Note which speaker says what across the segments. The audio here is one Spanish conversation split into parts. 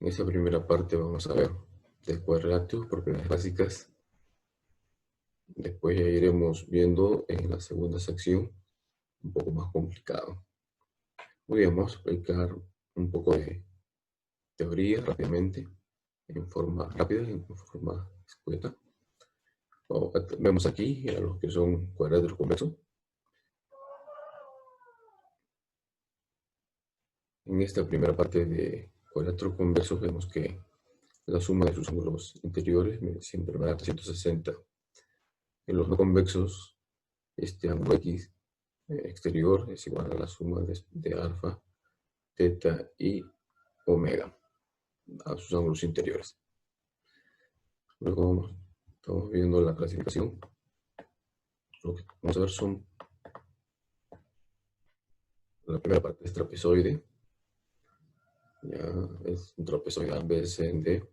Speaker 1: En esta primera parte vamos a ver del cuadrilátero, propiedades básicas. Después ya iremos viendo en la segunda sección un poco más complicado. Muy bien, vamos a explicar un poco de teoría rápidamente, en forma rápida, en forma escueta. Vemos aquí a los que son cuadráteros convexos. En esta primera parte de cuadráteros convexos vemos que la suma de sus ángulos interiores siempre va a 360. En los no convexos, este ángulo X exterior es igual a la suma de alfa, teta y omega, a sus ángulos interiores. Luego estamos viendo la clasificación. Lo que vamos a ver son, la primera parte es trapezoide, ya es un trapezoide ABCD.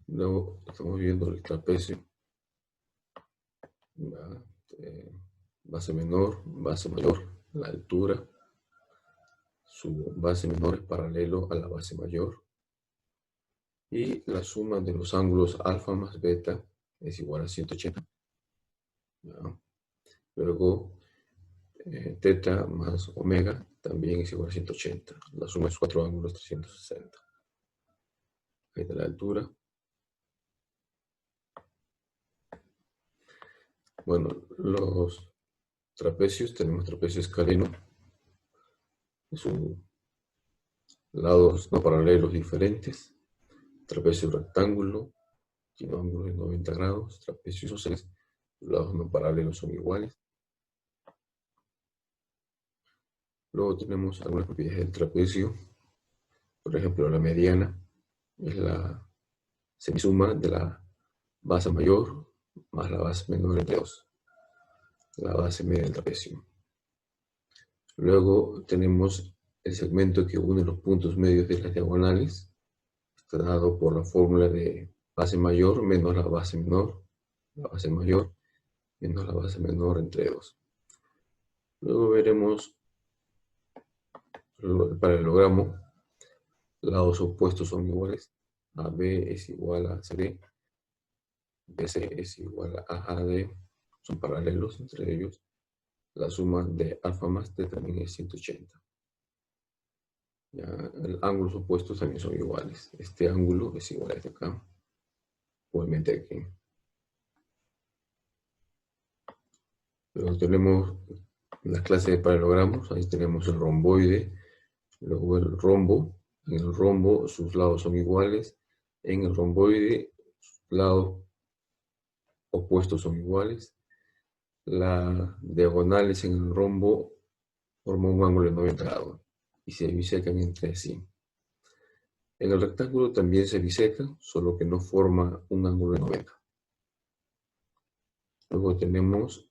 Speaker 1: Luego estamos viendo el trapecio, base menor, base mayor, la altura, su base menor es paralelo a la base mayor, y la suma de los ángulos alfa más beta es igual a 180. ¿Ya? Luego, teta más omega también es igual a 180. La suma de sus cuatro ángulos 360. Ahí está la altura. Bueno, los trapecios, tenemos trapecio escaleno, sus lados no paralelos diferentes. Trapecio rectángulo, tiene ángulos de 90 grados. Trapecio isósceles, los lados no paralelos son iguales. Luego tenemos algunas propiedades del trapecio. Por ejemplo, la mediana es la semisuma de la base mayor más la base menor entre 2. La base media del trapecio. Luego tenemos el segmento que une los puntos medios de las diagonales. Está dado por la fórmula de base mayor menos la base menor. La base mayor menos la base menor entre 2. Luego veremos el paralelogramo. Lados opuestos son iguales. AB es igual a CD. BC es igual a AD. Son paralelos entre ellos. La suma de alfa más t también es 180. Ya, los ángulos opuestos también son iguales. Este ángulo es igual a este acá. Igualmente aquí. Luego tenemos la clase de paralelogramos. Ahí tenemos el romboide. Luego el rombo. En el rombo sus lados son iguales. En el romboide sus lados opuestos son iguales. Las diagonales en el rombo forman un ángulo de 90 grados y se bisecan entre sí. En el rectángulo también se biseca, solo que no forma un ángulo de 90. Luego tenemos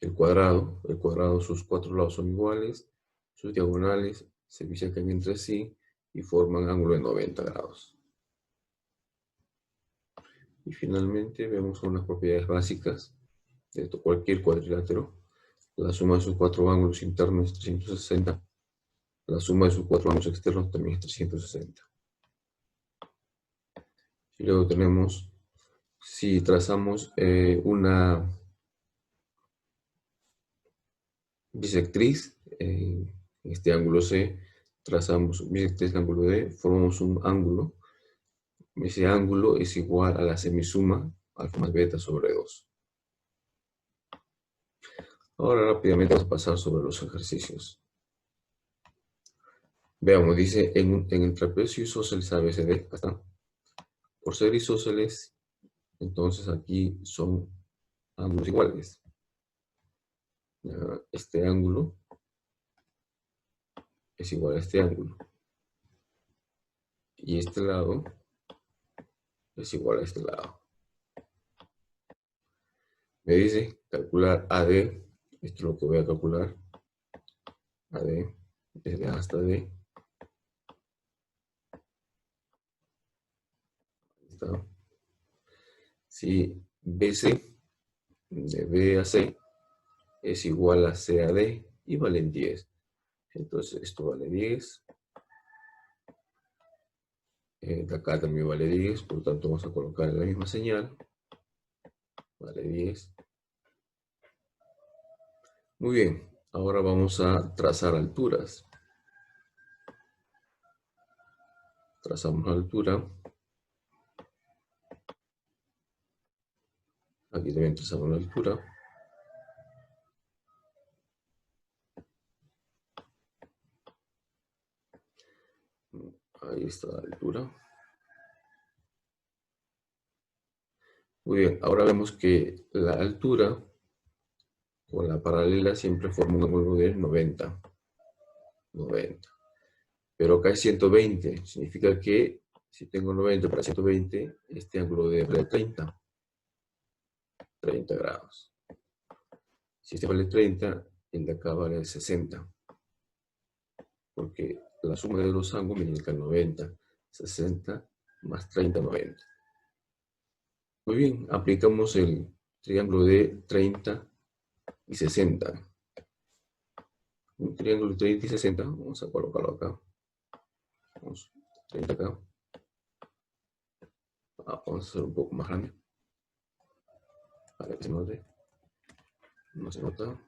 Speaker 1: el cuadrado. El cuadrado, sus cuatro lados son iguales, sus diagonales se bisecan entre sí y forman ángulo de 90 grados. Y finalmente vemos unas propiedades básicas de cualquier cuadrilátero. La suma de sus cuatro ángulos internos es 360. La suma de sus cuatro ángulos externos también es 360. Y luego tenemos, si trazamos una bisectriz en este ángulo C, trazamos bisectriz en el ángulo D, formamos un ángulo. Ese ángulo es igual a la semisuma alfa más beta sobre 2. Ahora rápidamente vamos a pasar sobre los ejercicios. Veamos, dice en el trapecio isósceles ABCD, acá está. Por ser isósceles, entonces aquí son ángulos iguales. Este ángulo es igual a este ángulo. Y este lado es igual a este lado. Me dice calcular AD, esto es lo que voy a calcular. AD, desde A hasta D. Ahí está. Si BC, de B a C, es igual a C a D y valen 10. Entonces esto vale 10. De acá también vale 10, por lo tanto vamos a colocar la misma señal. Vale 10. Muy bien, ahora vamos a trazar alturas. Trazamos la altura. Aquí también trazamos la altura. Ahí está la altura. Muy bien, ahora vemos que la altura con la paralela siempre forma un ángulo de 90. 90. Pero acá es 120. Significa que si tengo 90 para 120, este ángulo debe valer 30. 30 grados. Si este vale 30, el de acá vale 60. Porque la suma de los ángulos me indica 90. 60 más 30, 90. Muy bien, aplicamos el triángulo de 30 y 60. Un triángulo de 30 y 60, vamos a colocarlo acá. Vamos, 30 acá. Vamos a hacer un poco más grande. Para que se note. No se nota.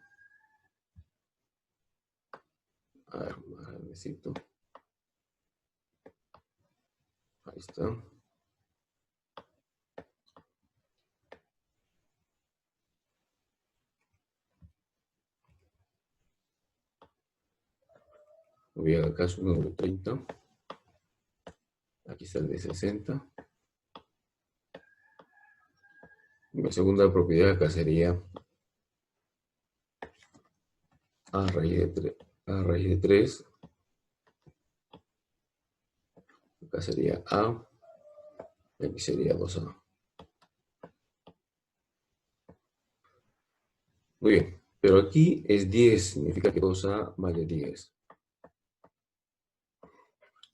Speaker 1: A ver, más grandecito. Ahí está. Muy bien, acá es un ángulo de 30. Aquí está el de 60. Mi segunda propiedad acá sería a raíz de 3. Acá sería a. Y aquí sería 2a. Muy bien, pero aquí es 10, significa que 2a vale 10.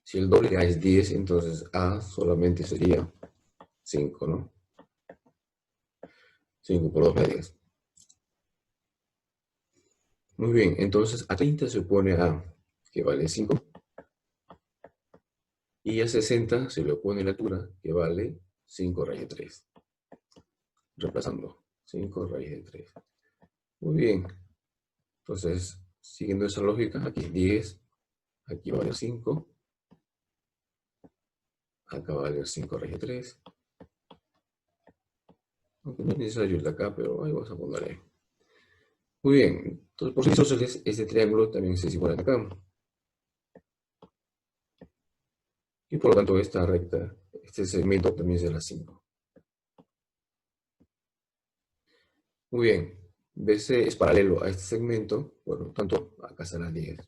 Speaker 1: Si el doble de a es 10, entonces a solamente sería 5, ¿no? 5 por 2 da 10. Muy bien, entonces a 30 se opone a, que vale 5. Y a 60 se le opone la altura, que vale 5 raíz de 3. Reemplazando, 5 raíz de 3. Muy bien. Entonces, siguiendo esa lógica, aquí es 10, aquí va a valer 5, acá va a valer 5 raíz de 3. Aunque no es necesario el de acá, pero ahí vamos a ponerle. Muy bien, entonces por isósceles, este triángulo también es igual a acá. Y por lo tanto, esta recta, este segmento también será 5. Muy bien, BC es paralelo a este segmento, por lo tanto, acá será 10.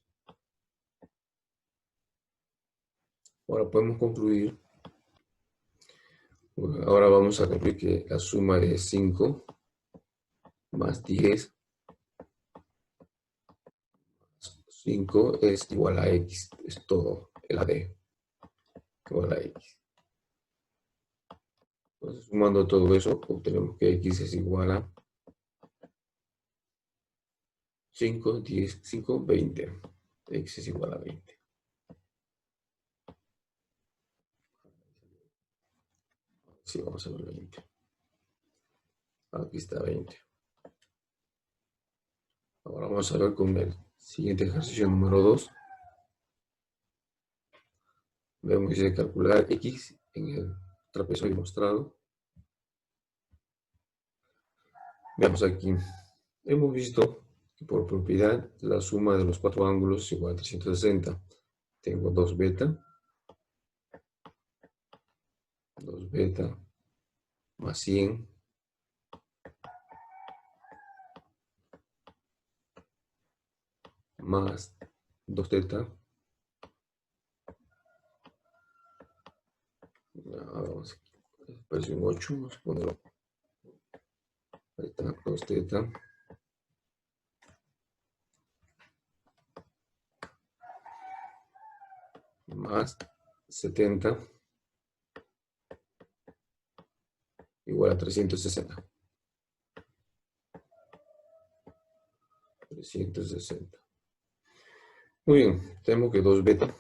Speaker 1: Ahora podemos concluir. Bueno, ahora vamos a concluir que la suma de 5 más 10 5 es igual a x, es todo el AD, igual a x. Entonces, sumando todo eso, obtenemos que x es igual a 5, 10, 5, 20. X es igual a 20. Sí, vamos a ver 20. Aquí está 20. Ahora vamos a ver con el siguiente ejercicio número 2. Vemos que dice calcular x en el trapezoide mostrado. Veamos aquí. Hemos visto que por propiedad la suma de los 4 ángulos es igual a 360. Tengo 2 beta. 2 beta más 100 más 2 teta. Vamos aquí. Parece un 8. Vamos a ponerlo. Ahí está, 2 teta. Más 70 igual a 360. 360. Muy bien, tenemos que 2 beta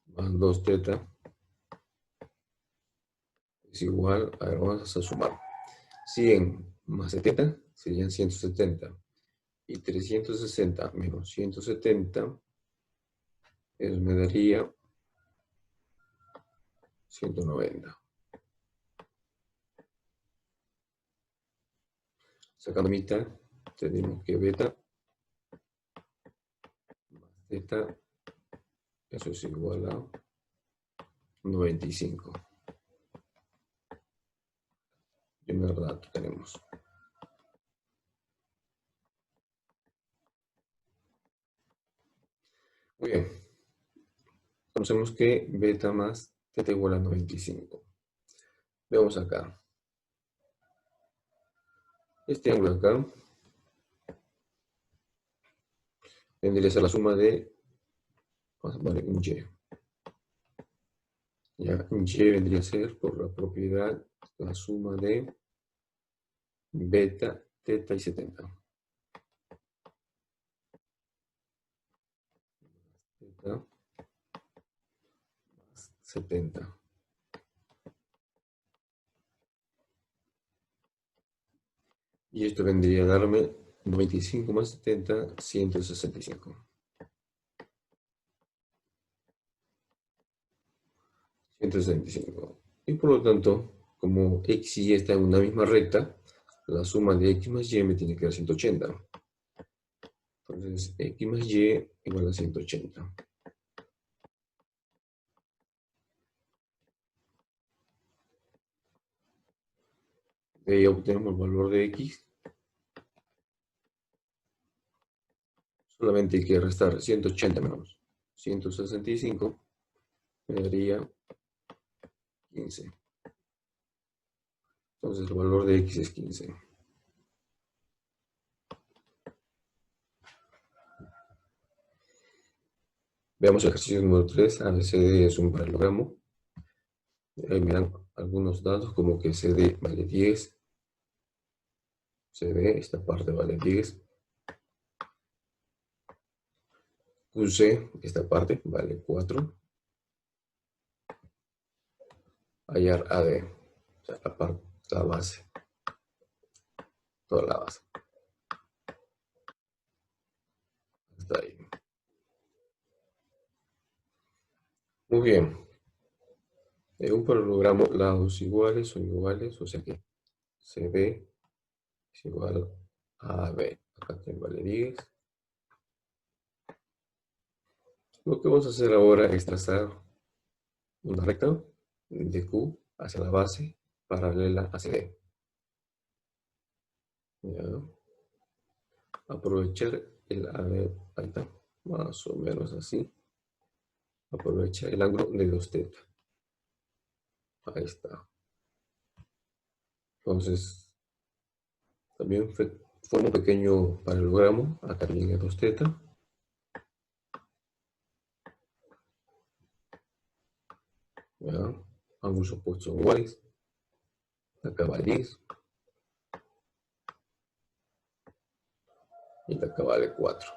Speaker 1: más 2 teta es igual, a ver, vamos a sumar. 100 más 70 serían 170. Y 360 menos 170, eso me daría 190. Sacando mitad, tenemos que beta más zeta, eso es igual a 95. Primer dato tenemos. Muy bien. Conocemos que beta más teta igual a 95. Veamos acá. Este ángulo acá vendría a ser la suma de, vamos a poner un y. Ya, un y vendría a ser, por la propiedad, la suma de beta, teta y 70. Teta más 70. Y esto vendría a darme 95 más 70, 165. 165. Y por lo tanto, como x y y está en una misma recta, la suma de x más y me tiene que dar 180. Entonces, x más y igual a 180. De ahí obtenemos el valor de x. Solamente hay que restar 180 menos 165, me daría 15. Entonces, el valor de x es 15. Veamos el ejercicio número 3. ABCD es un paralelogramo. Ahí me dan algunos datos como que CD vale 10. CD, esta parte vale 10. QC, esta parte vale 4. Hallar AD, o sea, la base. Toda la base. Hasta ahí. Muy bien. En un paralelogramo, lados iguales son iguales, o sea que CD es igual a AB. Acá vale 10. Lo que vamos a hacer ahora es trazar una recta de Q hacia la base paralela a CD. ¿Ya? Aprovechar el AB, ahí está, más o menos así. Aprovechar el ángulo de 2 teta. Ahí está. Entonces, también forma un pequeño paralelogramo. Acá viene 2 teta. ¿Ya? Ángulos opuestos son iguales. Acá vale 10. Y acá vale 4.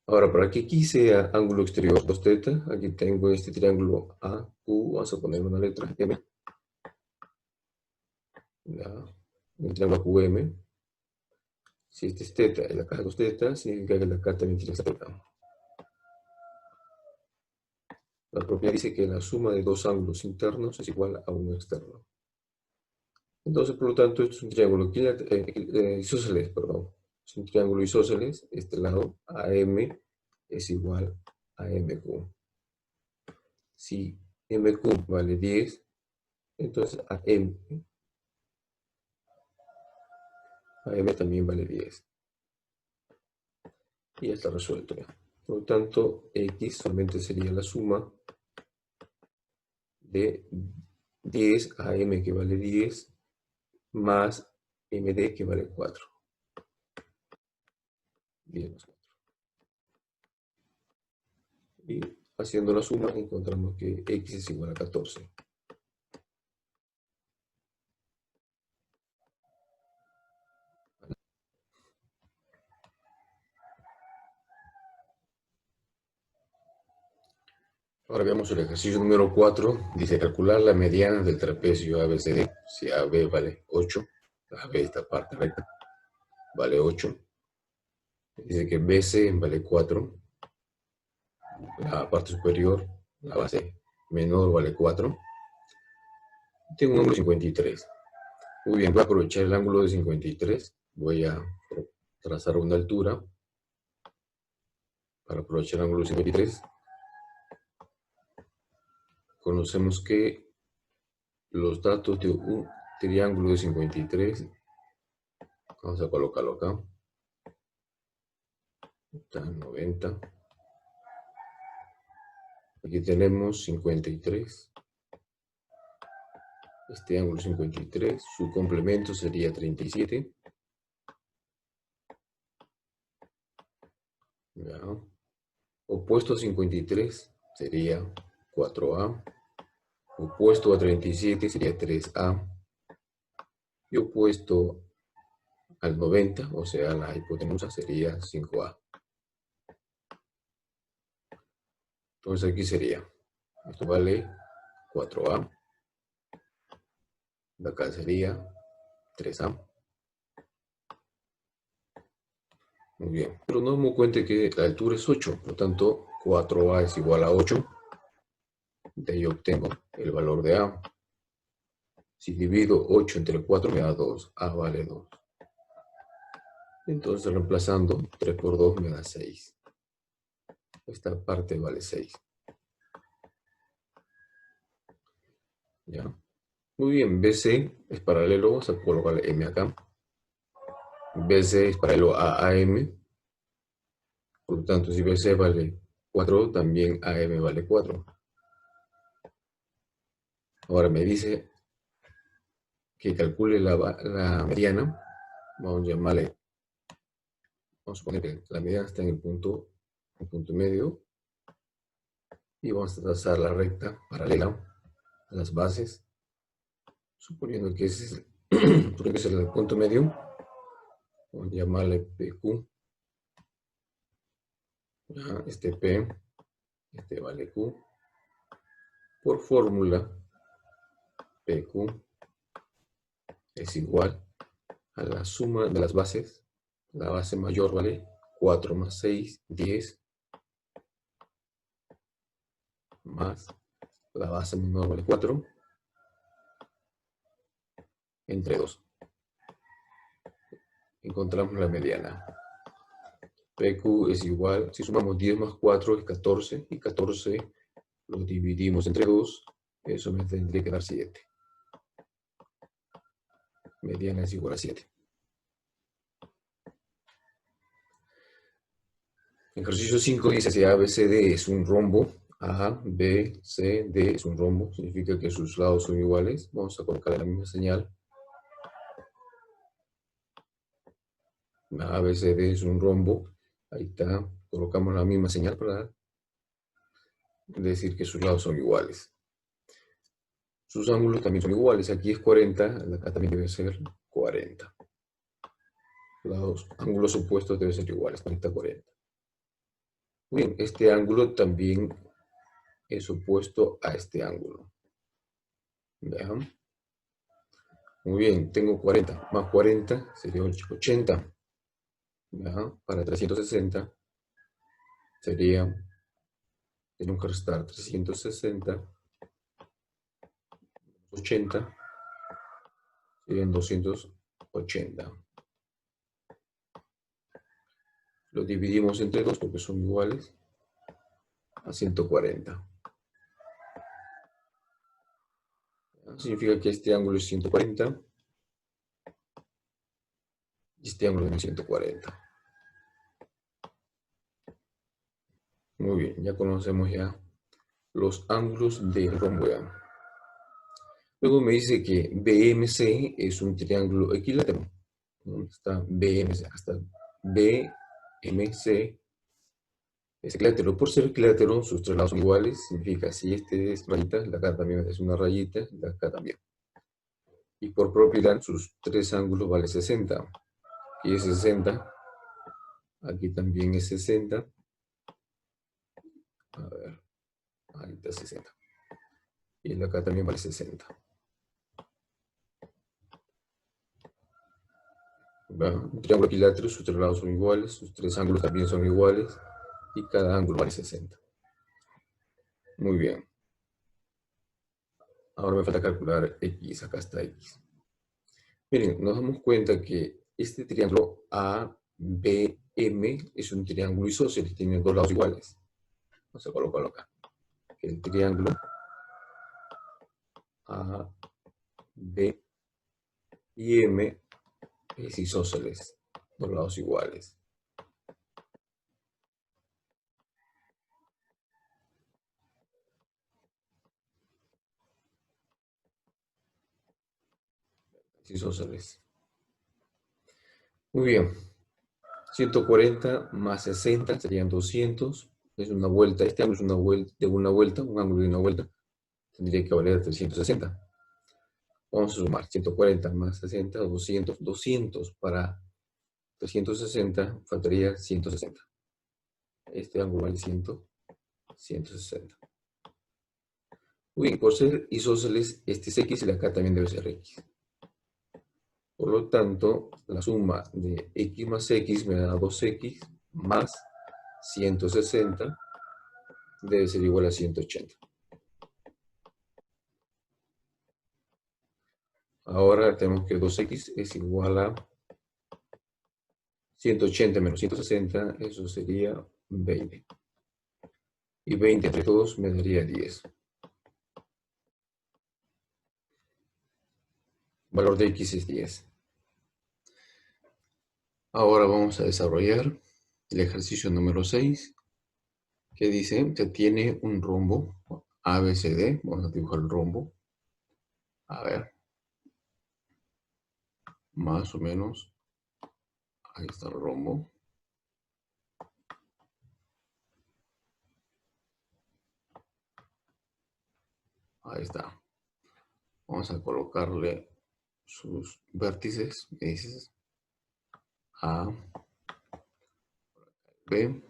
Speaker 1: Ahora, para que aquí sea ángulo exterior 2 teta, aquí tengo este triángulo AQ. Vamos a poner una letra M. ¿Ya? El triángulo QM. Si este es teta y la acá es 2 teta, significa que la acá también tiene esta teta. La propiedad dice que la suma de dos ángulos internos es igual a uno externo. Entonces, por lo tanto, esto es un triángulo isósceles, perdón. Es un triángulo isósceles. Este lado, AM, es igual a MQ. Si MQ vale 10, entonces AM también vale 10. Y ya está resuelto. Ya. Por lo tanto, X solamente sería la suma de 10 a M que vale 10 más MD que vale 4. 10 más 4. Y haciendo la suma encontramos que X es igual a 14. Ahora veamos el ejercicio número 4. Dice calcular la mediana del trapecio ABCD. Si AB vale 8, AB esta parte recta vale 8. Dice que BC vale 4. La parte superior, la base menor vale 4. Tengo un ángulo 53. Muy bien, voy a aprovechar el ángulo de 53. Voy a trazar una altura para aprovechar el ángulo de 53. Conocemos que los datos de un triángulo de 53, vamos a colocarlo acá, está en 90. Aquí tenemos 53. Este ángulo 53, su complemento sería 37. ¿Ya? Opuesto a 53 sería 4A. Opuesto a 37 sería 3A. Y opuesto al 90, o sea, la hipotenusa, sería 5A. Entonces aquí sería, esto vale 4A. De acá sería 3A. Muy bien, pero nos damos cuenta que la altura es 8, por lo tanto 4A es igual a 8. De ahí obtengo el valor de A. Si divido 8 entre 4 me da 2. A vale 2. Entonces reemplazando 3 por 2 me da 6. Esta parte vale 6. ¿Ya? Muy bien, BC es paralelo, vamos a colocar M acá. BC es paralelo a AM. Por lo tanto, si BC vale 4, también AM vale 4. Ahora me dice que calcule la mediana. Vamos a llamarle, vamos a poner que la mediana está en el punto medio. Y vamos a trazar la recta paralela a las bases. Suponiendo que ese es el punto medio. Vamos a llamarle PQ. Este P, este vale Q. Por fórmula, PQ es igual a la suma de las bases. La base mayor vale 4 más 6, 10. Más la base menor vale 4. Entre 2. Encontramos la mediana. PQ es igual, si sumamos 10 más 4 es 14. Y 14 lo dividimos entre 2. Eso me tendría que dar 7. Mediana es igual a 7. Ejercicio 5 dice si ABCD es un rombo, A, B, C, D es un rombo, significa que sus lados son iguales. Vamos a colocar la misma señal. ABCD es un rombo. Ahí está. Colocamos la misma señal para decir que sus lados son iguales. Sus ángulos también son iguales. Aquí es 40, acá también debe ser 40. Los ángulos opuestos deben ser iguales, 40, 40. Bien, este ángulo también es opuesto a este ángulo. Vean. Muy bien, tengo 40 más 40 sería 80. ¿Ya? Para 360 sería, tenemos que restar 360, 80, serían 280. Lo dividimos entre 2 porque son iguales a 140. ¿Ya? Significa que este ángulo es 140 y este ángulo es 140. Muy bien, ya conocemos ya los ángulos del rombo. Luego me dice que BMC es un triángulo equilátero. ¿Dónde está BMC? Hasta BMC es equilátero. Por ser equilátero, sus tres lados son iguales. Significa si este es rayita, la acá también es una rayita, la acá también. Y por propiedad, sus tres ángulos vale 60. Aquí es 60. Aquí también es 60. A ver. Ahí está 60. Y el de acá también vale 60. Un triángulo equilátero, sus tres lados son iguales, sus tres ángulos también son iguales, y cada ángulo vale 60. Muy bien. Ahora me falta calcular x, acá está x. Miren, nos damos cuenta que este triángulo ABM es un triángulo isósceles, tiene dos lados iguales. Vamos a colocarlo acá. El triángulo AB y M es isósceles, dos lados iguales. Es isósceles. Muy bien. 140 más 60 serían 200. Es una vuelta. Este ángulo es una vuelta, un ángulo de una vuelta. Tendría que valer 360. Vamos a sumar 140 más 60, 200. 200 para 360, faltaría 160. Este ángulo vale 160. Muy bien, por ser isósceles, este es x y de acá también debe ser x. Por lo tanto, la suma de x más x me da 2x más 160 debe ser igual a 180. Ahora tenemos que 2x es igual a 180 menos 160, eso sería 20. Y 20 entre 2 me daría 10. Valor de x es 10. Ahora vamos a desarrollar el ejercicio número 6, que dice que tiene un rombo ABCD. Vamos a dibujar el rombo. A ver. Más o menos. Ahí está el rombo. Ahí está. Vamos a colocarle sus vértices. ¿Qué dices? A, B,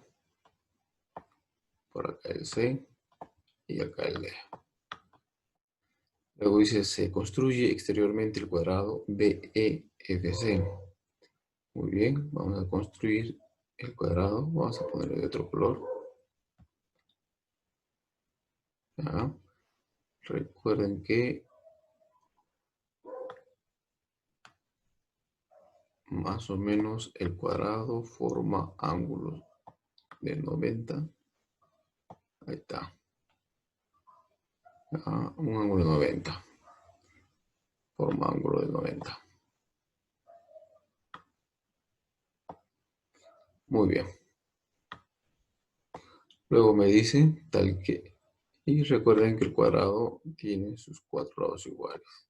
Speaker 1: por acá el C y acá el D. Luego dice, se construye exteriormente el cuadrado BEFC. Muy bien, vamos a construir el cuadrado. Vamos a ponerle de otro color. ¿Ya? Recuerden que más o menos el cuadrado forma ángulos de 90. Ahí está. Un ángulo de 90. Forma ángulo de 90. Muy bien. Luego me dice tal que... Y recuerden que el cuadrado tiene sus cuatro lados iguales.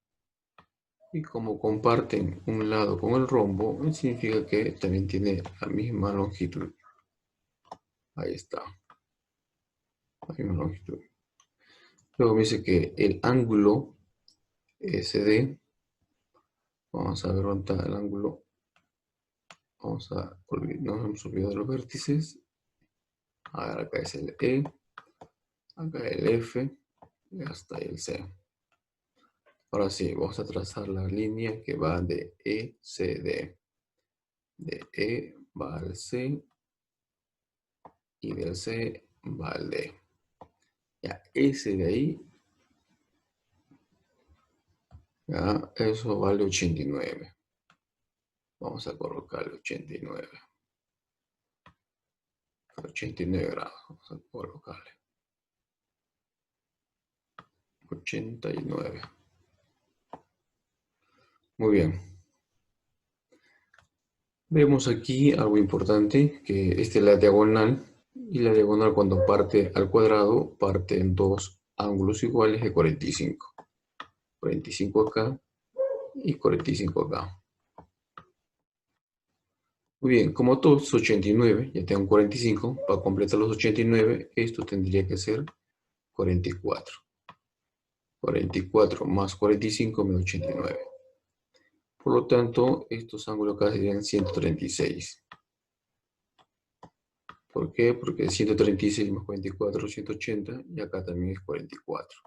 Speaker 1: Y como comparten un lado con el rombo, significa que también tiene la misma longitud. Ahí está. La misma longitud. Luego me dice que el ángulo SD, vamos a ver dónde está el ángulo. Nos hemos olvidado los vértices. A ver, acá es el E, acá el F y hasta el C. Ahora sí, vamos a trazar la línea que va de ECD. De E va al C y del C va al D. Ya, ese de ahí, ya, eso vale 89. Vamos a colocarle 89. 89 grados, vamos a colocarle. 89. Muy bien. Vemos aquí algo importante, que esta es la diagonal, y la diagonal cuando parte al cuadrado, parte en dos ángulos iguales de 45. 45 acá y 45 acá. Muy bien, como todo es 89, ya tengo 45, para completar los 89, esto tendría que ser 44. 44 más 45 me da 89. Por lo tanto, estos ángulos acá serían 136. ¿Por qué? Porque 136 más 44 es 180 y acá también es 44.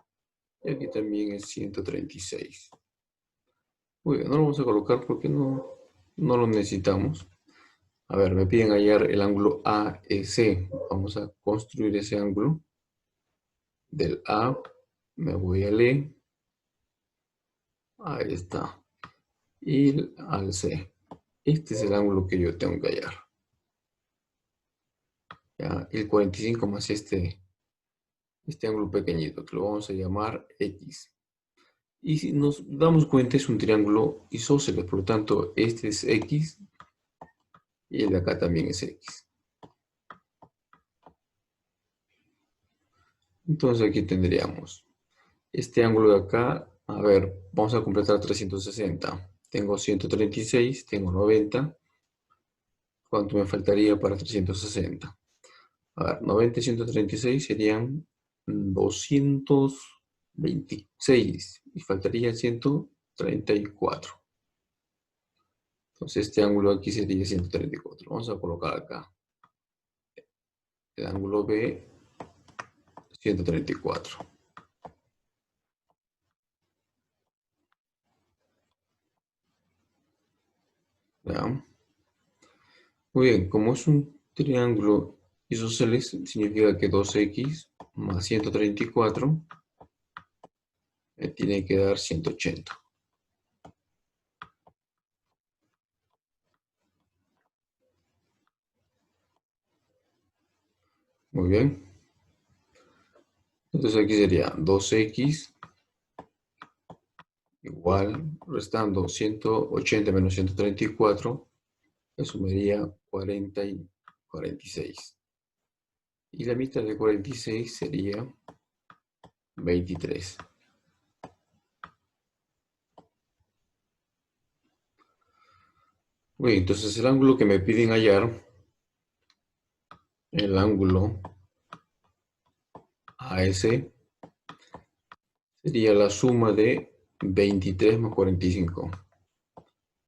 Speaker 1: Y aquí también es 136. Muy bien, no lo vamos a colocar porque no lo necesitamos. A ver, me piden hallar el ángulo AEC. Vamos a construir ese ángulo. Del A me voy al E. Ahí está. Y al C. Este es el ángulo que yo tengo que hallar. ¿Ya? El 45 más este ángulo pequeñito, que lo vamos a llamar X. Y si nos damos cuenta, es un triángulo isósceles, por lo tanto, este es X y el de acá también es X. Entonces aquí tendríamos este ángulo de acá. A ver, vamos a completar 360. Tengo 136, tengo 90. ¿Cuánto me faltaría para 360? A ver, 90 y 136 serían 226 y faltaría 134. Entonces este ángulo aquí sería 134. Vamos a colocar acá el ángulo B, 134. ¿Ya? Muy bien, como es un triángulo isósceles, significa que 2x más 134 me tiene que dar 180. Muy bien. Entonces aquí sería 2x igual, restando 180 menos 134, eso me daría 40 y 46. Y la mitad de 46 sería 23. Bien, entonces el ángulo que me piden hallar, el ángulo AS, sería la suma de 23 más 45.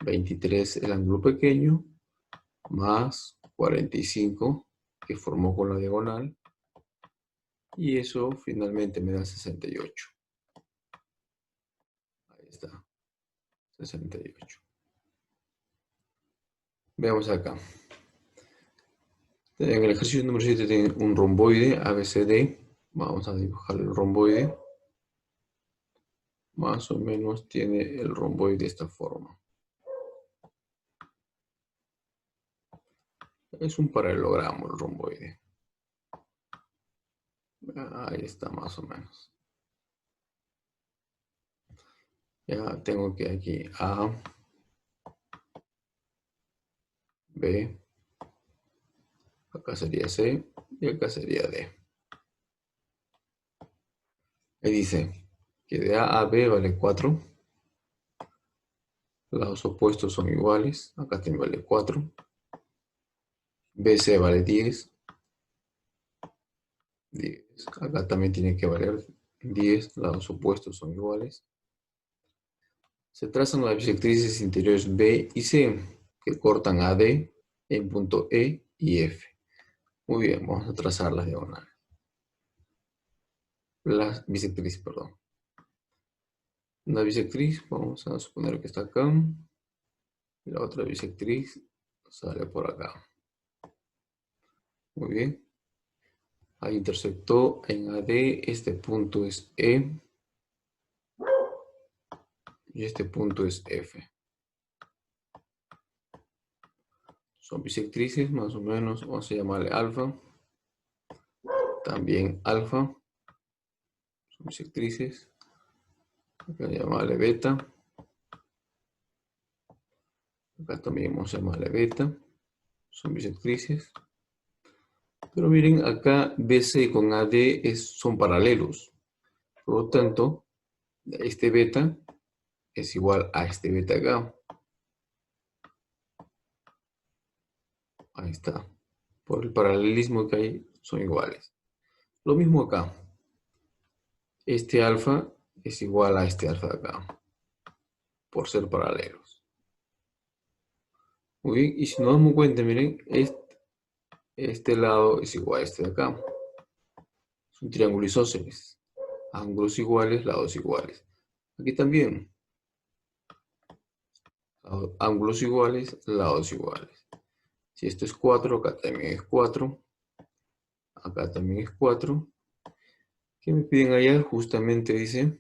Speaker 1: 23 el ángulo pequeño, más 45 que formó con la diagonal, y eso finalmente me da 68. Ahí está, 68. Veamos acá. En el ejercicio número 7 tiene un romboide ABCD. Vamos a dibujar el romboide. Más o menos tiene el romboide de esta forma. Es un paralelogramo el romboide. Ahí está más o menos. Ya tengo que aquí A, B, acá sería C y acá sería D. Ahí dice que de A a B vale 4. Lados opuestos son iguales. Acá también vale 4. BC vale 10. 10. Acá también tiene que valer 10. Lados opuestos son iguales. Se trazan las bisectrices interiores B y C que cortan a D en punto E y F. Muy bien, vamos a trazar las diagonales. Las bisectrices, perdón. Una bisectriz, vamos a suponer que está acá. Y la otra bisectriz sale por acá. Muy bien. Ahí intersectó en AD. Este punto es E. Y este punto es F. Son bisectrices, más o menos. Vamos a llamarle alfa. También alfa. Son bisectrices. Acá llamarle beta. Acá también vamos a llamarle beta. Son bisectrices. Pero miren, acá BC con AD son paralelos. Por lo tanto, este beta es igual a este beta acá. Ahí está. Por el paralelismo que hay, son iguales. Lo mismo acá. Este alfa es igual a este alfa de acá. Por ser paralelos. Muy bien. Y si nos damos cuenta, miren, Este lado es igual a este de acá. Es un triángulo isósceles. Ángulos iguales, lados iguales. Aquí también. Ángulos iguales, lados iguales. Si esto es 4, acá también es 4. Acá también es 4. ¿Qué me piden hallar? Justamente dice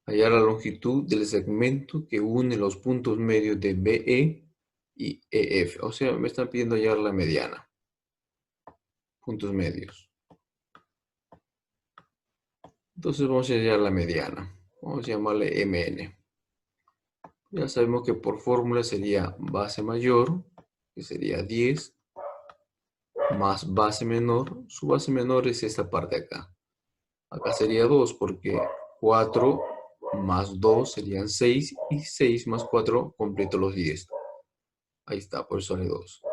Speaker 1: hallar la longitud del segmento que une los puntos medios de BE y EF. O sea, me están pidiendo hallar la mediana. Puntos medios. Entonces vamos a hallar la mediana. Vamos a llamarle MN. Ya sabemos que por fórmula sería base mayor, que sería 10, más base menor. Su base menor es esta parte de acá. Acá sería 2 porque 4 más 2 serían 6 y 6 más 4 completo los 10. Ahí está, por eso sale 2.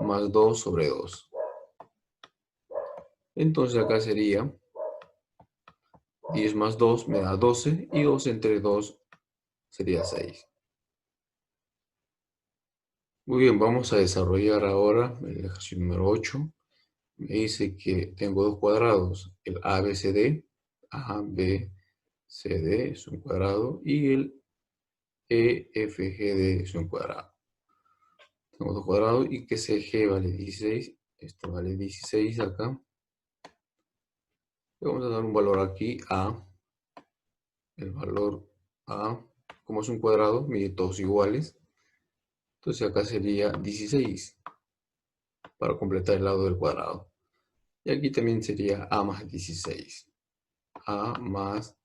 Speaker 1: Más 2 sobre 2. Entonces acá sería 10 más 2 me da 12 y 2 entre 2 sería 6. Muy bien, vamos a desarrollar ahora el ejercicio número 8. Me dice que tengo dos cuadrados, el ABCD, ABCD es un cuadrado y el EFGD es un cuadrado. Tengo dos cuadrados y que CG vale 16, esto vale 16 acá. Le vamos a dar un valor aquí A, el valor A, como es un cuadrado, mide todos iguales. Entonces acá sería 16 para completar el lado del cuadrado. Y aquí también sería A más 16. A más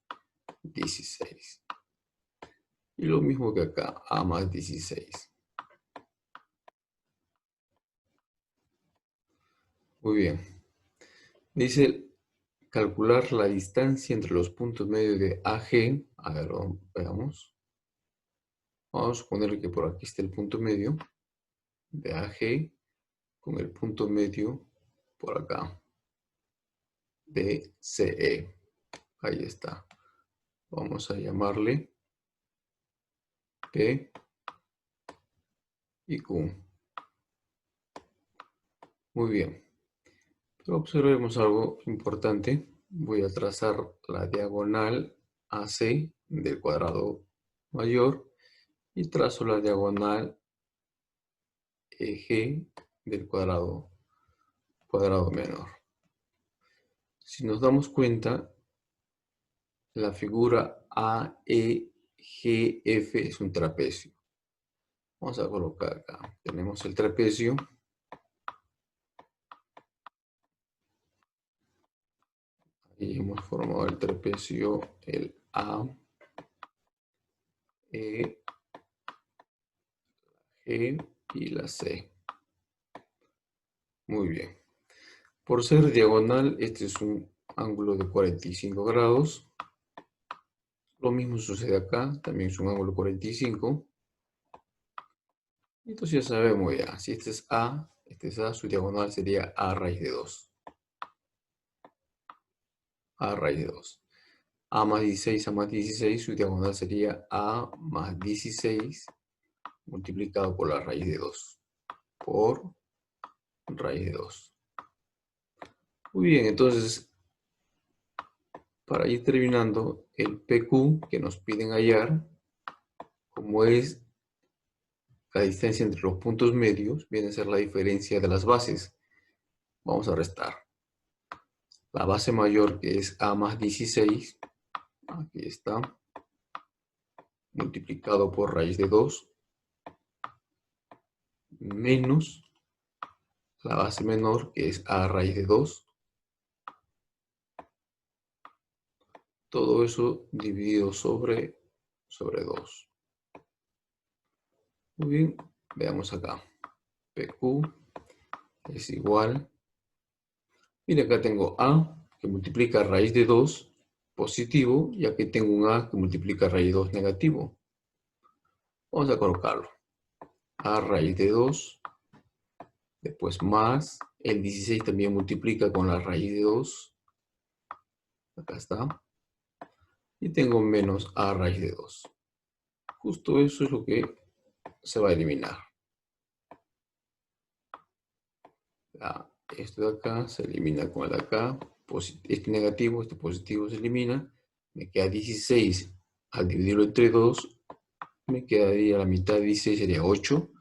Speaker 1: 16. Y lo mismo que acá, A más 16. Muy bien. Dice calcular la distancia entre los puntos medios de AG. A ver, veamos. Vamos a suponer que por aquí está el punto medio de AG con el punto medio por acá de CE. Ahí está. Vamos a llamarle P y Q. Muy bien. Pero observemos algo importante. Voy a trazar la diagonal AC del cuadrado mayor y trazo la diagonal EG del cuadrado menor. Si nos damos cuenta, la figura AEGF es un trapecio. Vamos a colocar acá. Tenemos el trapecio. Ahí hemos formado el trapecio, el A, E, G y la C. Muy bien. Por ser diagonal, este es un ángulo de 45 grados. Lo mismo sucede acá, también es un ángulo 45. Entonces ya sabemos ya, si este es A, su diagonal sería A raíz de 2. A raíz de 2. A más 16, A más 16, su diagonal sería A más 16 multiplicado por la raíz de 2. Por raíz de 2. Muy bien, entonces, para ir terminando, el PQ que nos piden hallar, como es la distancia entre los puntos medios, viene a ser la diferencia de las bases. Vamos a restar. La base mayor, que es A más 16, aquí está, multiplicado por raíz de 2, menos la base menor, que es A raíz de 2. Todo eso dividido sobre 2. Muy bien, veamos acá. PQ es igual. Mira, acá tengo A que multiplica raíz de 2 positivo y aquí tengo un A que multiplica raíz de 2 negativo. Vamos a colocarlo. A raíz de 2, después más, el 16 también multiplica con la raíz de 2. Acá está. Y tengo menos A raíz de 2. Justo eso es lo que se va a eliminar. Esto de acá se elimina con el de acá. Este negativo, este positivo se elimina. Me queda 16. Al dividirlo entre 2, me quedaría la mitad de 16, sería 8,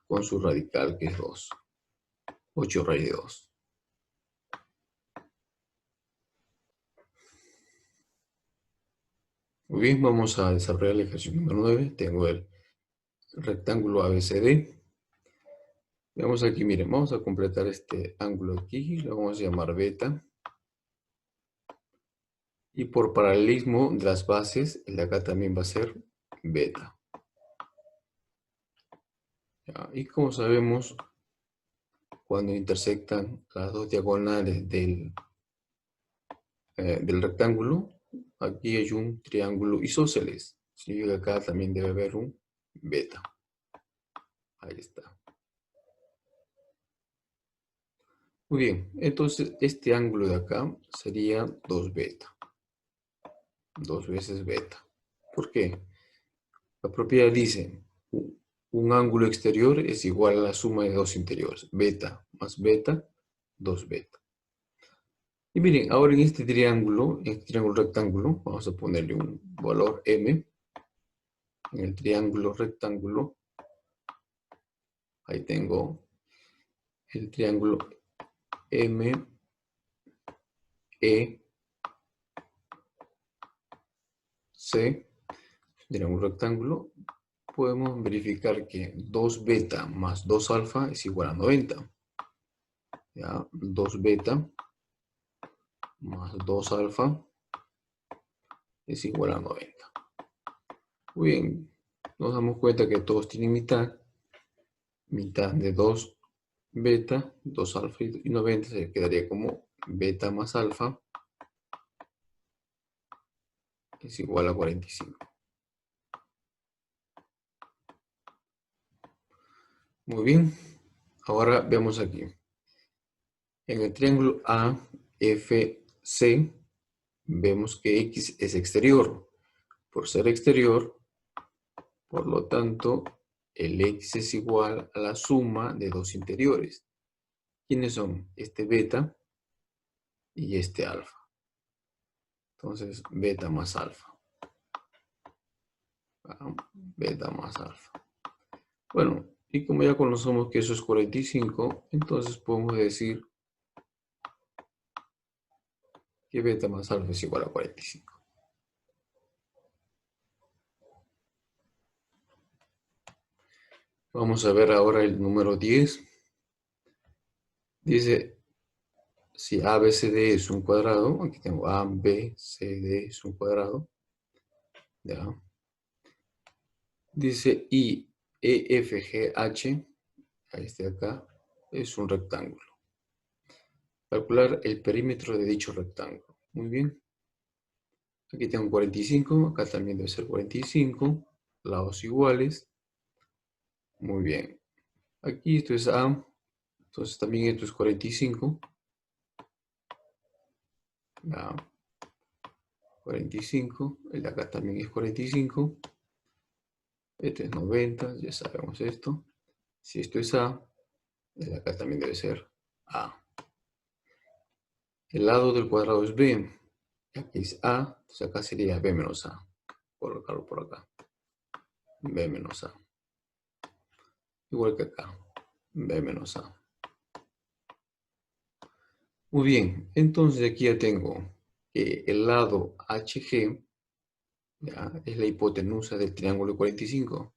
Speaker 1: con su radical que es 2. 8 raíz de 2. Muy bien, vamos a desarrollar el ejercicio número 9. Tengo el rectángulo ABCD. Veamos aquí, miren, vamos a completar este ángulo aquí, lo vamos a llamar beta. Y por paralelismo de las bases, el de acá también va a ser beta. ¿Ya? Y como sabemos, cuando intersectan las dos diagonales del rectángulo, aquí hay un triángulo isósceles. Significa que acá también debe haber un beta. Ahí está. Muy bien, entonces este ángulo de acá sería 2 beta. 2 veces beta. ¿Por qué? La propiedad dice, un ángulo exterior es igual a la suma de dos interiores. Beta más beta, 2 beta. Y miren, ahora en este triángulo rectángulo, vamos a ponerle un valor m. En el triángulo rectángulo, ahí tengo el triángulo M, E, C, triángulo rectángulo. Podemos verificar que 2 beta más 2 alfa es igual a 90. ¿Ya? 2 beta más 2 alfa es igual a 90. Muy bien, nos damos cuenta que todos tienen mitad. Mitad de 2 beta, 2 alfa y 90 se quedaría como beta más alfa es igual a 45. Muy bien, ahora vemos aquí. En el triángulo AFC vemos que X es exterior. Por ser exterior, por lo tanto, el X es igual a la suma de dos interiores. ¿Quiénes son? Este beta y este alfa. Entonces, beta más alfa. Beta más alfa. Bueno, y como ya conocemos que eso es 45, entonces podemos decir que beta más alfa es igual a 45. Vamos a ver ahora el número 10. Dice, si ABCD es un cuadrado, aquí tengo ABCD es un cuadrado, ¿ya? Dice y EFGH, este de acá, es un rectángulo. Calcular el perímetro de dicho rectángulo. Muy bien. Aquí tengo 45, acá también debe ser 45, lados iguales. Muy bien. Aquí esto es A, entonces también esto es 45. Ya. 45, el de acá también es 45. Este es 90, ya sabemos esto. Si esto es A, el de acá también debe ser A. El lado del cuadrado es B. Aquí es A, entonces acá sería B menos A. Colocarlo por acá. B menos A. Igual que acá. B menos A. Muy bien, entonces aquí ya tengo que el lado HG ya, es la hipotenusa del triángulo 45,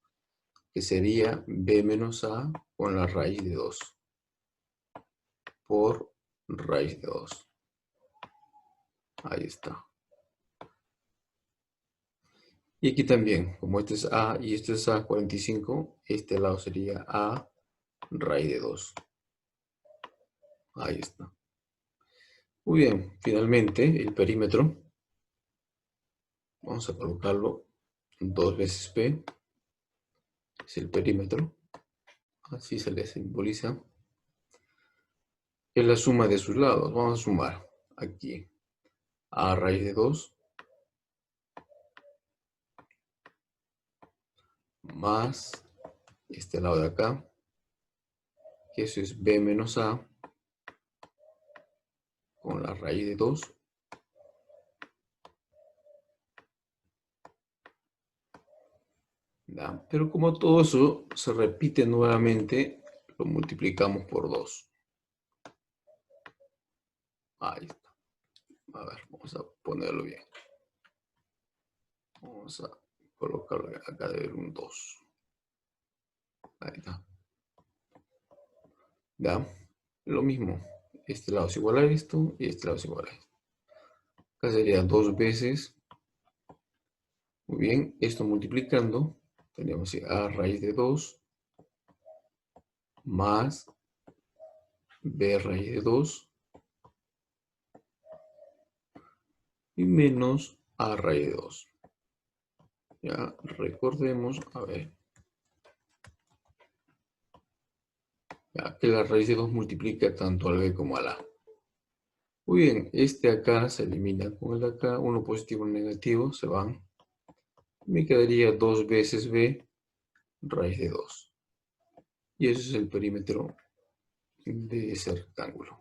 Speaker 1: que sería B menos A con la raíz de 2 por raíz de 2. Ahí está. Y aquí también, como este es A y este es A 45, este lado sería A raíz de 2. Ahí está. Muy bien, finalmente el perímetro. Vamos a colocarlo 2 veces P. Es el perímetro. Así se le simboliza. Es la suma de sus lados. Vamos a sumar aquí A raíz de 2 más este lado de acá, que eso es b menos a con la raíz de 2. ¿Ya? Pero como todo eso se repite nuevamente, lo multiplicamos por 2. Ahí está. A ver, vamos a ponerlo bien. Vamos a colocarlo acá de un 2. Ahí está. ¿Ya? Lo mismo. Este lado es igual a esto y este lado es igual a esto. Acá sería 2 veces. Muy bien. Esto multiplicando. Tenemos a raíz de 2 más b raíz de 2 y menos a raíz de 2. Ya recordemos, a ver. Ya que la raíz de 2 multiplica tanto al b como al a. Muy bien, este acá se elimina con el de acá, uno positivo y uno negativo, se van. Me quedaría 2 veces b raíz de 2. Y ese es el perímetro de ese rectángulo.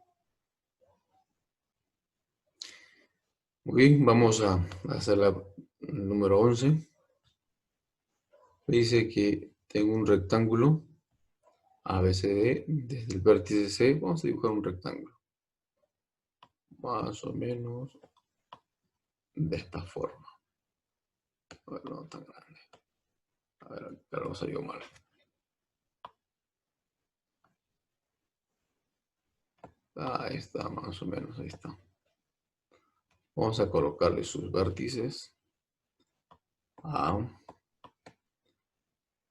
Speaker 1: Muy bien, vamos a hacer la número 11. Dice que tengo un rectángulo ABCD, desde el vértice C, vamos a dibujar un rectángulo. Más o menos de esta forma. A ver, no tan grande. A ver, acá lo salió mal. Ahí está, más o menos, ahí está. Vamos a colocarle sus vértices. A,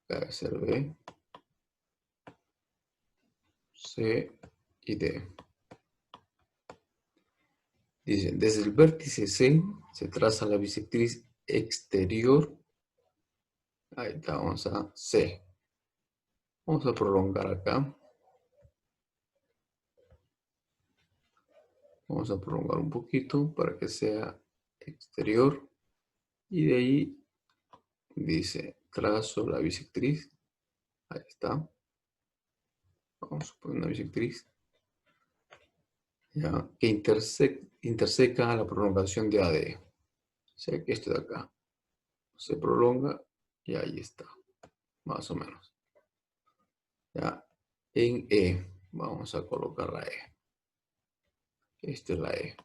Speaker 1: debe ser B, C y D. Dice, desde el vértice C se traza la bisectriz exterior. Ahí está, vamos a C. Vamos a prolongar acá. Vamos a prolongar un poquito para que sea exterior. Y de ahí dice, trazo la bisectriz. Ahí está. Vamos a poner una bisectriz. Ya, que interseca la prolongación de AD. O sea que esto de acá se prolonga y ahí está. Más o menos. Ya, en E vamos a colocar la E. Esta es la E.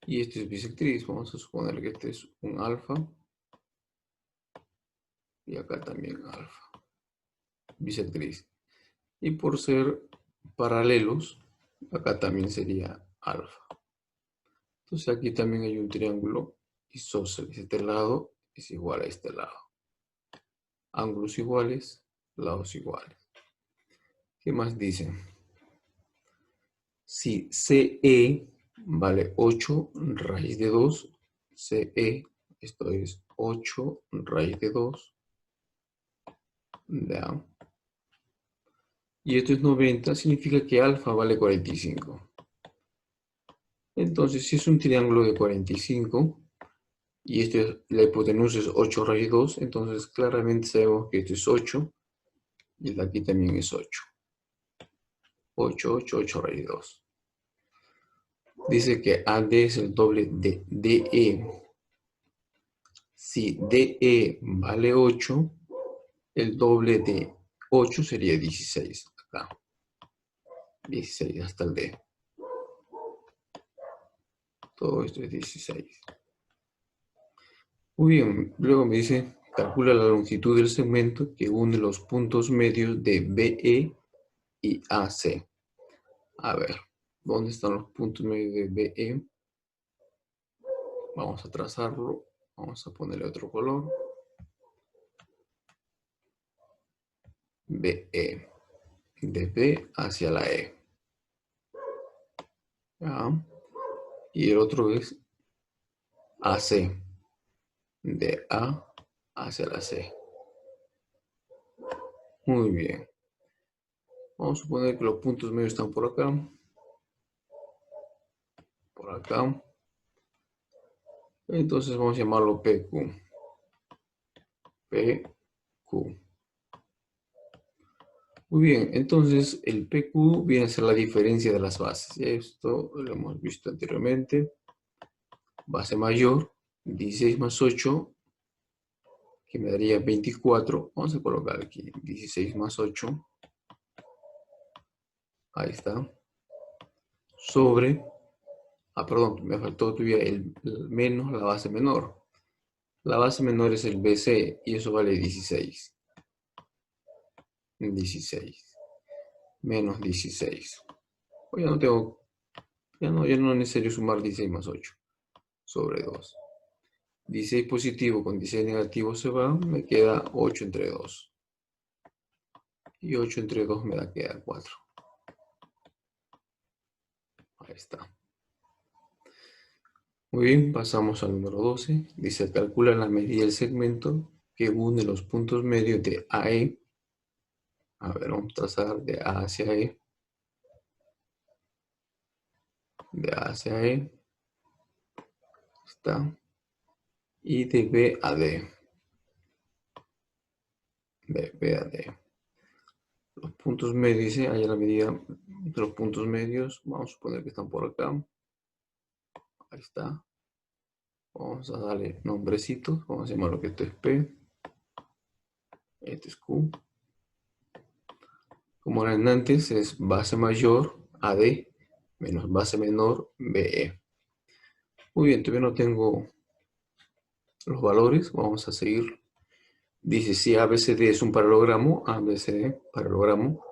Speaker 1: Y este es bisectriz. Vamos a suponer que este es un alfa. Y acá también alfa. Bisectriz. Y por ser paralelos, acá también sería alfa. Entonces aquí también hay un triángulo isósceles. Este lado es igual a este lado. Ángulos iguales, lados iguales. ¿Qué más dicen? Si CE vale 8 raíz de 2, CE, esto es 8 raíz de 2, ¿ya? Y esto es 90, significa que alfa vale 45. Entonces, si es un triángulo de 45, y esto es, la hipotenusa es 8 raíz de 2, entonces claramente sabemos que esto es 8, y el de aquí también es 8. 8, 8, 8 raíz de 2. Dice que AD es el doble de DE. Si DE vale 8, el doble de 8 sería 16. Acá. 16 hasta el D. Todo esto es 16. Muy bien. Luego me dice, calcula la longitud del segmento que une los puntos medios de BE y AC. A ver, ¿dónde están los puntos medios de BE? Vamos a trazarlo. Vamos a ponerle otro color. BE. De B hacia la E. ¿Ya? Y el otro es AC. De A hacia la C. Muy bien. Vamos a suponer que los puntos medios están por acá. Por acá. Entonces vamos a llamarlo PQ. PQ. Muy bien, entonces el PQ viene a ser la diferencia de las bases. Esto lo hemos visto anteriormente. Base mayor, 16 más 8, que me daría 24. Vamos a colocar aquí 16 más 8. Ahí está. Sobre, perdón, me faltó todavía el menos la base menor. La base menor es el BC y eso vale 16. 16. Menos 16. Pues ya no tengo, ya no es necesario sumar 16 más 8. Sobre 2. 16 positivo con 16 negativo se va, me queda 8 entre 2. Y 8 entre 2 me da queda 4. Ahí está. Muy bien, pasamos al número 12. Dice, calcula la medida del segmento que une los puntos medios de AE. A ver, vamos a trazar de A hacia E. De A hacia E. Está. Y de B a D. De B a D. Los puntos medios, dice, hay la medida de los puntos medios. Vamos a suponer que están por acá. Ahí está. Vamos a darle nombrecitos. Vamos a llamarlo que esto es P. Este es Q. Como eran antes, es base mayor AD menos base menor BE. Muy bien, todavía no tengo los valores. Vamos a seguir. Dice, si ABCD es un paralogramo, ABCD, paralogramo,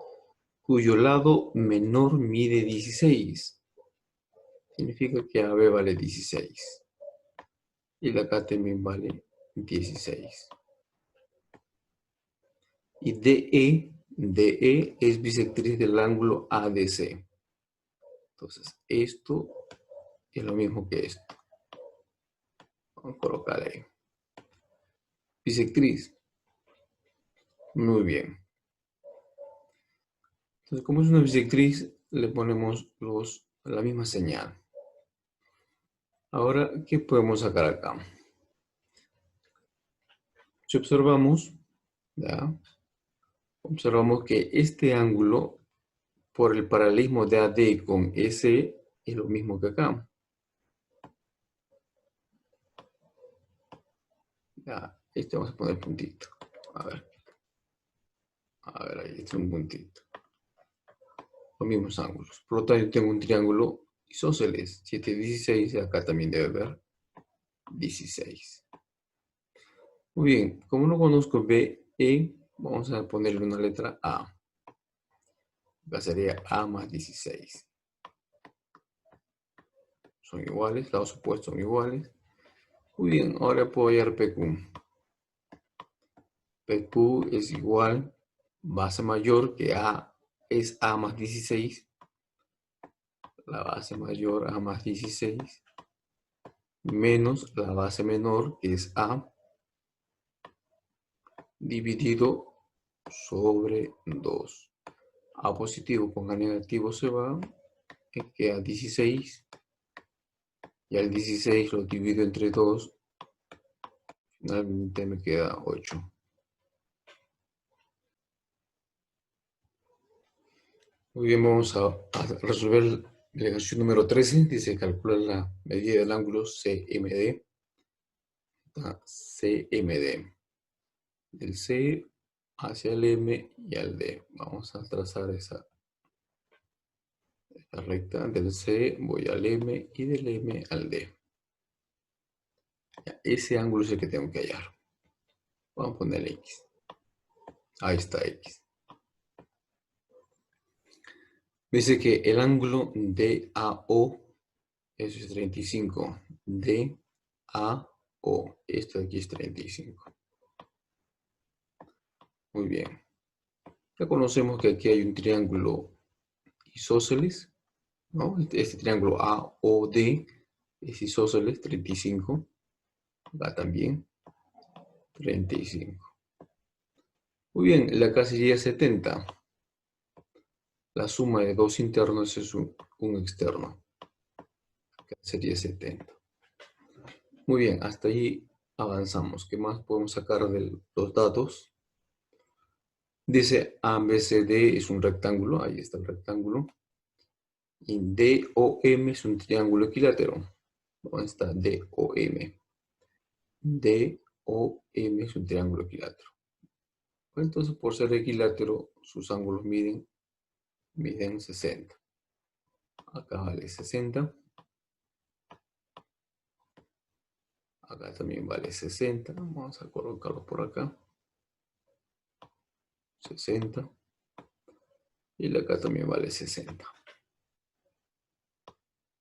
Speaker 1: cuyo lado menor mide 16. Significa que AB vale 16. Y la acá también vale 16. Y DE es bisectriz del ángulo ADC. Entonces, esto es lo mismo que esto. Vamos a colocar ahí. Bisectriz. Muy bien. Entonces, como es una bisectriz, le ponemos la misma señal. Ahora, ¿qué podemos sacar acá? Si observamos, ¿ya? Observamos que este ángulo, por el paralelismo de AD con SE, es lo mismo que acá. Ya, este vamos a poner puntito. A ver, ahí está un puntito. Los mismos ángulos. Por lo tanto, yo tengo un triángulo isósceles. 7, 16, acá también debe haber 16. Muy bien, como no conozco BE, vamos a ponerle una letra A. Acá sería A más 16. Son iguales, lados opuestos son iguales. Muy bien, ahora puedo hallar PQ. PQ es igual, base mayor que A es A más 16. La base mayor A más 16. Menos la base menor que es A dividido sobre 2. A positivo con A negativo se va, que queda 16. Y al 16 lo divido entre 2, finalmente me queda 8. Muy bien, vamos a resolver el ejercicio número 13. Dice calcular la medida del ángulo CMD. CMD. Del C hacia el M y al D. Vamos a trazar esa recta. Del C voy al M y del M al D. Ya, ese ángulo es el que tengo que hallar. Vamos a poner X. Ahí está X. Dice que el ángulo DAO, eso es 35. DAO, esto de aquí es 35. Muy bien. Ya conocemos que aquí hay un triángulo isósceles, ¿no? Este triángulo AOD es isósceles, 35. Acá también, 35. Muy bien, la acá sería 70. La suma de dos internos es un externo. Acá sería 70. Muy bien, hasta ahí. Avanzamos. ¿Qué más podemos sacar de los datos? Dice ABCD es un rectángulo, ahí está el rectángulo. Y DOM es un triángulo equilátero. ¿Dónde está DOM? DOM es un triángulo equilátero. Entonces, por ser equilátero, sus ángulos miden 60. Acá vale 60. Acá también vale 60. Vamos a colocarlo por acá. 60. Y el acá también vale 60.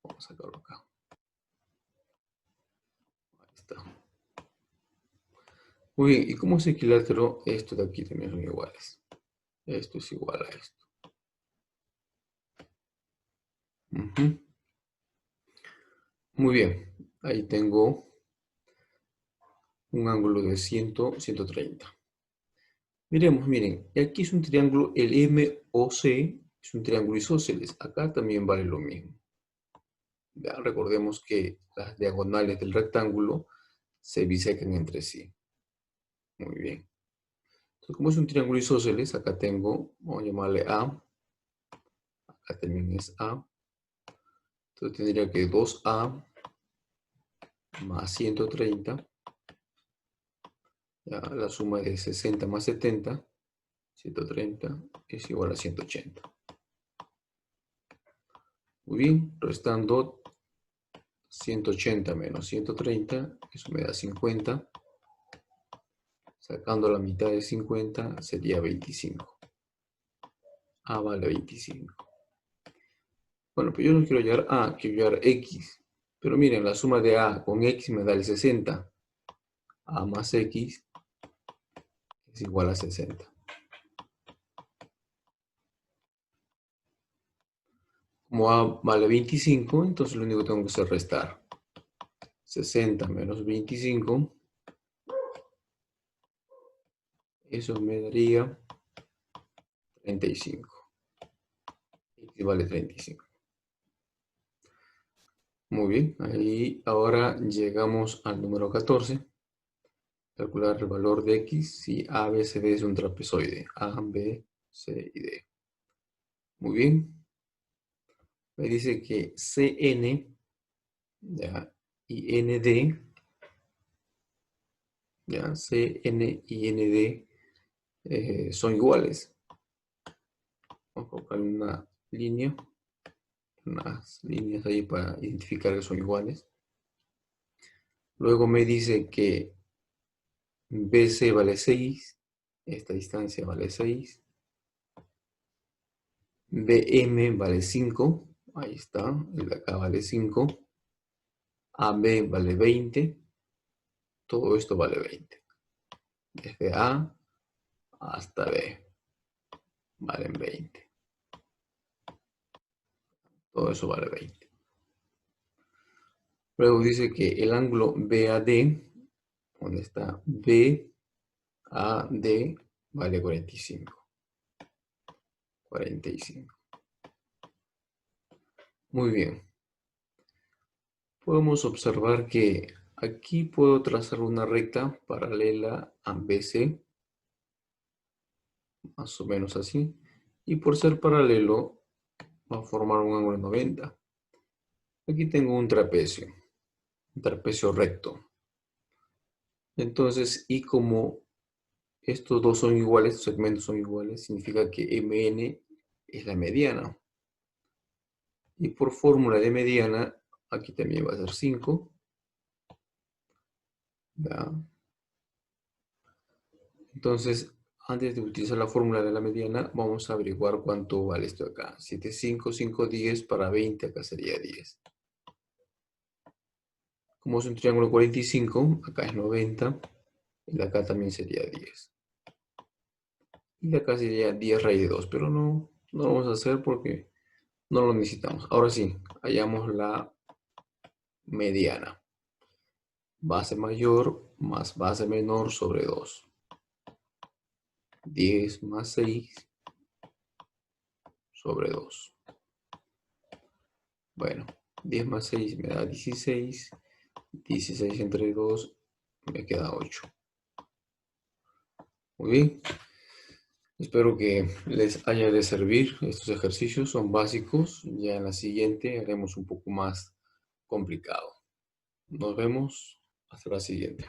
Speaker 1: Vamos a sacarlo acá. Ahí está. Muy bien, y como es equilátero, esto de aquí también son iguales. Esto es igual a esto. Muy bien, ahí tengo un ángulo de 130. Miremos, miren, aquí es un triángulo, el MOC es un triángulo isósceles. Acá también vale lo mismo. Ya, recordemos que las diagonales del rectángulo se bisecan entre sí. Muy bien. Entonces, como es un triángulo isósceles, acá tengo, vamos a llamarle A. Acá también es A. Entonces tendría que 2A más 130. Ya, la suma de 60 más 70, 130, es igual a 180. Muy bien, restando 180 menos 130, eso me da 50. Sacando la mitad de 50 sería 25. A vale 25. Bueno, pues yo no quiero hallar A, quiero hallar X. Pero miren, la suma de A con X me da el 60. A más X es igual a 60. Como A vale 25, entonces lo único que tengo que hacer es restar. 60 menos 25. Eso me daría 35. X vale 35. Muy bien, ahí ahora llegamos al número 14. Calcular el valor de X si A, B, C, D es un trapezoide. A, B, C y D. Muy bien. Me dice que CN ya, y ND, ya, CN y ND son iguales. Vamos a colocar una línea, unas líneas ahí para identificar que son iguales. Luego me dice que BC vale 6, esta distancia vale 6. BM vale 5, ahí está, el de acá vale 5. AB vale 20, todo esto vale 20. Desde A hasta B valen 20. Todo eso vale 20. Luego dice que el ángulo BAD, donde está BAD, vale 45. 45. Muy bien. Podemos observar que aquí puedo trazar una recta paralela a BC, más o menos así. Y por ser paralelo, va a formar un ángulo de 90. Aquí tengo un trapecio recto. Entonces, y como estos dos son iguales, estos segmentos son iguales, significa que MN es la mediana. Y por fórmula de mediana, aquí también va a ser 5. ¿Ya? Entonces, antes de utilizar la fórmula de la mediana, vamos a averiguar cuánto vale esto acá. 7, 5, 5, 10 para 20, acá sería 10. Como es un triángulo 45, acá es 90, y acá también sería 10. Y acá sería 10 raíz de 2, pero no lo vamos a hacer porque no lo necesitamos. Ahora sí, hallamos la mediana. Base mayor más base menor sobre 2. 10 más 6 sobre 2. Bueno, 10 más 6 me da 16. 16 entre 2 me queda 8. Muy bien. Espero que les haya de servir. Estos ejercicios son básicos. Ya en la siguiente haremos un poco más complicado. Nos vemos hasta la siguiente.